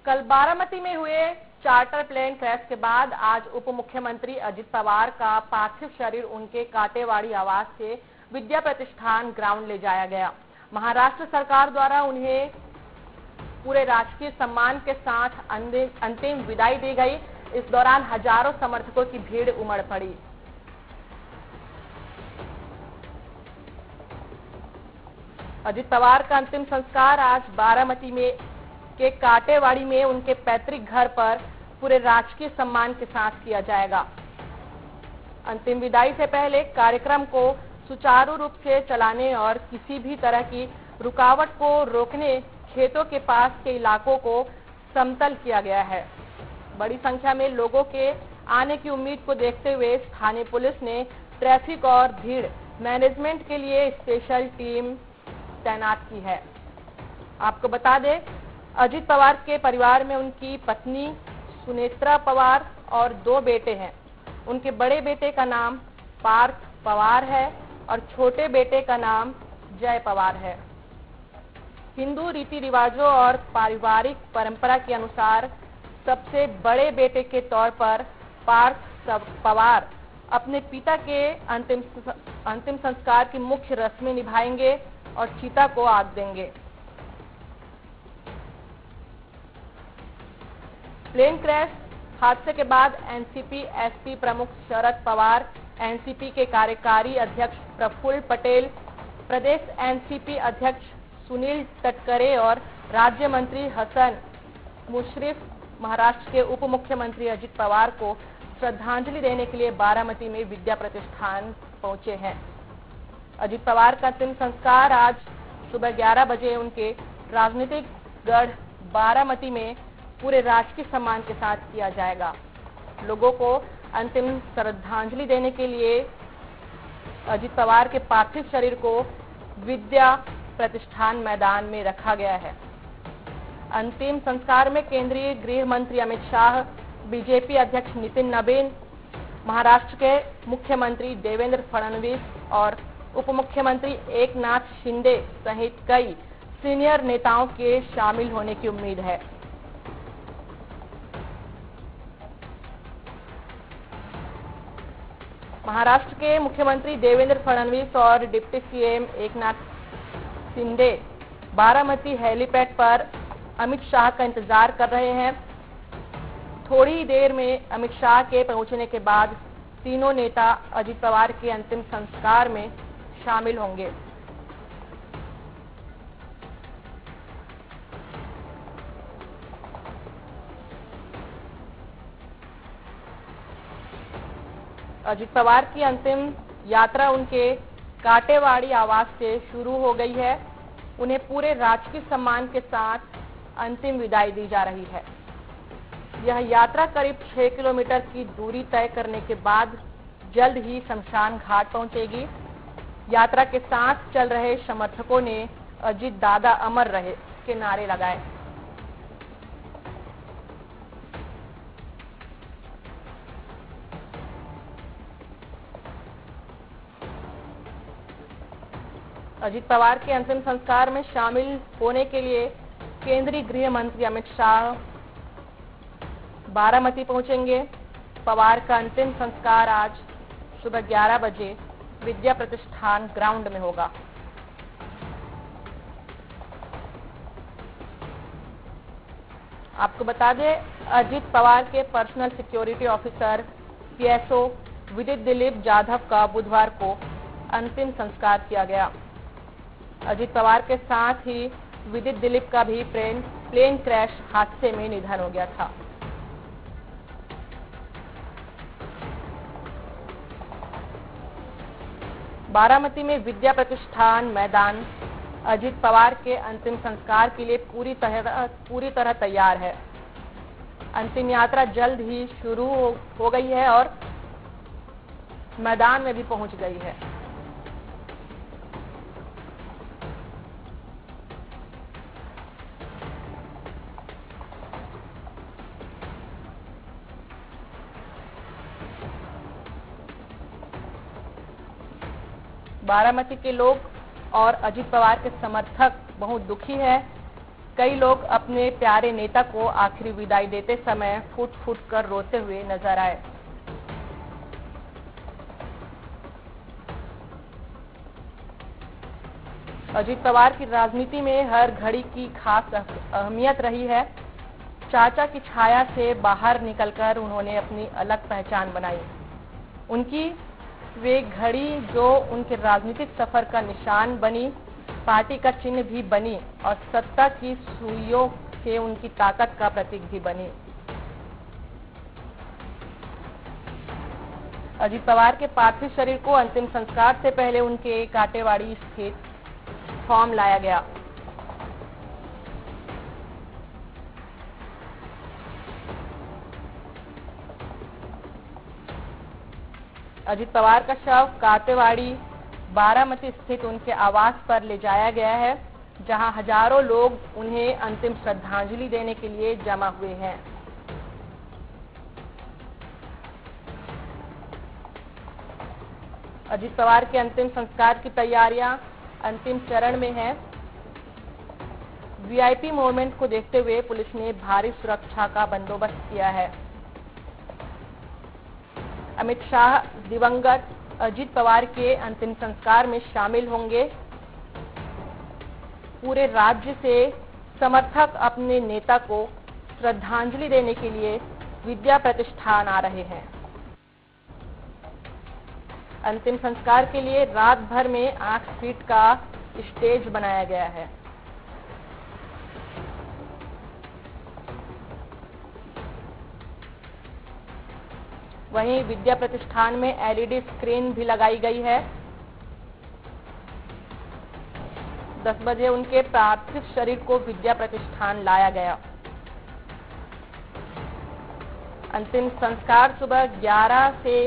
कल बारामती में हुए चार्टर प्लेन क्रैश के बाद आज उप मुख्यमंत्री अजित पवार का पार्थिव शरीर उनके काटेवाड़ी आवास से विद्या प्रतिष्ठान ग्राउंड ले जाया गया। महाराष्ट्र सरकार द्वारा उन्हें पूरे राजकीय सम्मान के साथ अंतिम विदाई दी गई। इस दौरान हजारों समर्थकों की भीड़ उमड़ पड़ी। अजित पवार का अंतिम संस्कार आज बारामती में के काटेवाड़ी में उनके पैतृक घर पर पूरे राजकीय सम्मान के साथ किया जाएगा। अंतिम विदाई से पहले कार्यक्रम को सुचारू रूप से चलाने और किसी भी तरह की रुकावट को रोकने खेतों के पास के इलाकों को समतल किया गया है। बड़ी संख्या में लोगों के आने की उम्मीद को देखते हुए स्थानीय पुलिस ने ट्रैफिक और भीड़ मैनेजमेंट के लिए स्पेशल टीम तैनात की है। आपको बता दें, अजित पवार के परिवार में उनकी पत्नी सुनेत्रा पवार और 2 बेटे हैं। उनके बड़े बेटे का नाम पार्थ पवार है और छोटे बेटे का नाम जय पवार है। हिंदू रीति रिवाजों और पारिवारिक परंपरा के अनुसार सबसे बड़े बेटे के तौर पर पार्थ पवार अपने पिता के अंतिम संस्कार की मुख्य रस्में निभाएंगे और चिता को आग देंगे। प्लेन क्रैश हादसे के बाद एनसीपी एसपी प्रमुख शरद पवार, एनसीपी के कार्यकारी अध्यक्ष प्रफुल्ल पटेल, प्रदेश एनसीपी अध्यक्ष सुनील तटकरे और राज्य मंत्री हसन मुशर्रफ महाराष्ट्र के उप मुख्यमंत्री अजित पवार को श्रद्धांजलि देने के लिए बारामती में विद्या प्रतिष्ठान पहुंचे हैं। अजित पवार का अंतिम संस्कार आज सुबह 11 बजे उनके राजनीतिक गढ़ बारामती में पूरे राजकीय सम्मान के साथ किया जाएगा। लोगों को अंतिम श्रद्धांजलि देने के लिए अजित पवार के पार्थिव शरीर को विद्या प्रतिष्ठान मैदान में रखा गया है। अंतिम संस्कार में केंद्रीय गृह मंत्री अमित शाह, बीजेपी अध्यक्ष नितिन नबीन, महाराष्ट्र के मुख्यमंत्री देवेंद्र फडणवीस और उप मुख्यमंत्री एकनाथ शिंदे सहित कई सीनियर नेताओं के शामिल होने की उम्मीद है। महाराष्ट्र के मुख्यमंत्री देवेंद्र फडणवीस और deputy CM Eknath Shinde Baramati helipad पर अमित शाह का इंतजार कर रहे हैं। थोड़ी ही देर में अमित शाह के पहुंचने के बाद तीनों नेता अजित पवार के अंतिम संस्कार में शामिल होंगे। अजित पवार की अंतिम यात्रा उनके काटेवाड़ी आवास से शुरू हो गई है। उन्हें पूरे राजकीय सम्मान के साथ अंतिम विदाई दी जा रही है। यह यात्रा करीब 6 किलोमीटर की दूरी तय करने के बाद जल्द ही शमशान घाट पहुंचेगी। यात्रा के साथ चल रहे समर्थकों ने अजित दादा अमर रहे के नारे लगाए। अजित पवार के अंतिम संस्कार में शामिल होने के लिए केंद्रीय गृह मंत्री अमित शाह बारामती पहुंचेंगे। पवार का अंतिम संस्कार आज सुबह 11 बजे विद्या प्रतिष्ठान ग्राउंड में होगा। आपको बता दें, अजित पवार के पर्सनल सिक्योरिटी ऑफिसर पीएसओ विदित दिलीप जाधव का बुधवार को अंतिम संस्कार किया गया। अजित पवार के साथ ही विदित दिलीप का भी प्लेन क्रैश हादसे में निधन हो गया था। बारामती में विद्या प्रतिष्ठान मैदान अजित पवार के अंतिम संस्कार के लिए पूरी तरह तैयार है। अंतिम यात्रा जल्द ही शुरू हो गई है और मैदान में भी पहुंच गई है। बारामती के लोग और अजित पवार के समर्थक बहुत दुखी है। कई लोग अपने प्यारे नेता को आखिरी विदाई देते समय फूट फूट कर रोते हुए नजर आए। अजित पवार की राजनीति में हर घड़ी की खास अहमियत रही है। चाचा की छाया से बाहर निकलकर उन्होंने अपनी अलग पहचान बनाई। उनकी वे घड़ी जो उनके राजनीतिक सफर का निशान बनी, पार्टी का चिन्ह भी बनी और सत्ता की सुइयों से उनकी ताकत का प्रतीक भी बनी। अजित पवार के पार्थिव शरीर को अंतिम संस्कार से पहले उनके काटेवाड़ी स्थित फॉर्म लाया गया। अजित पवार का शव काटेवाड़ी बारामती स्थित उनके आवास पर ले जाया गया है, जहां हजारों लोग उन्हें अंतिम श्रद्धांजलि देने के लिए जमा हुए हैं। अजित पवार के अंतिम संस्कार की तैयारियां अंतिम चरण में है। वीआईपी मूवमेंट को देखते हुए पुलिस ने भारी सुरक्षा का बंदोबस्त किया है। अमित शाह दिवंगत अजित पवार के अंतिम संस्कार में शामिल होंगे। पूरे राज्य से समर्थक अपने नेता को श्रद्धांजलि देने के लिए विद्या प्रतिष्ठान आ रहे हैं। अंतिम संस्कार के लिए रात भर में 8 फीट का स्टेज बनाया गया है। वहीं विद्या प्रतिष्ठान में एलईडी स्क्रीन भी लगाई गई है। 10 बजे उनके पार्थिव शरीर को विद्या प्रतिष्ठान लाया गया। अंतिम संस्कार सुबह 11 से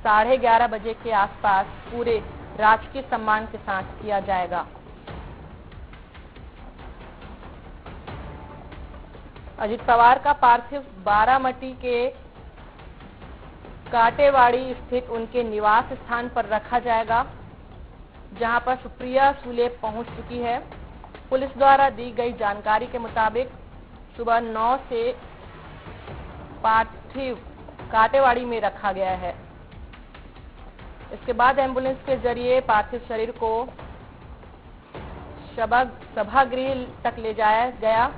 11:30 बजे के आसपास पूरे राजकीय सम्मान के साथ किया जाएगा। अजित पवार का पार्थिव बारामती के काटेवाड़ी स्थित उनके निवास स्थान पर रखा जाएगा, जहां पर सुप्रिया सुले पहुंच चुकी है। पुलिस द्वारा दी गई जानकारी के मुताबिक सुबह 9 से पार्थिव काटेवाड़ी में रखा गया है। इसके बाद एम्बुलेंस के जरिए पार्थिव शरीर को सभागृह तक ले जाया गया।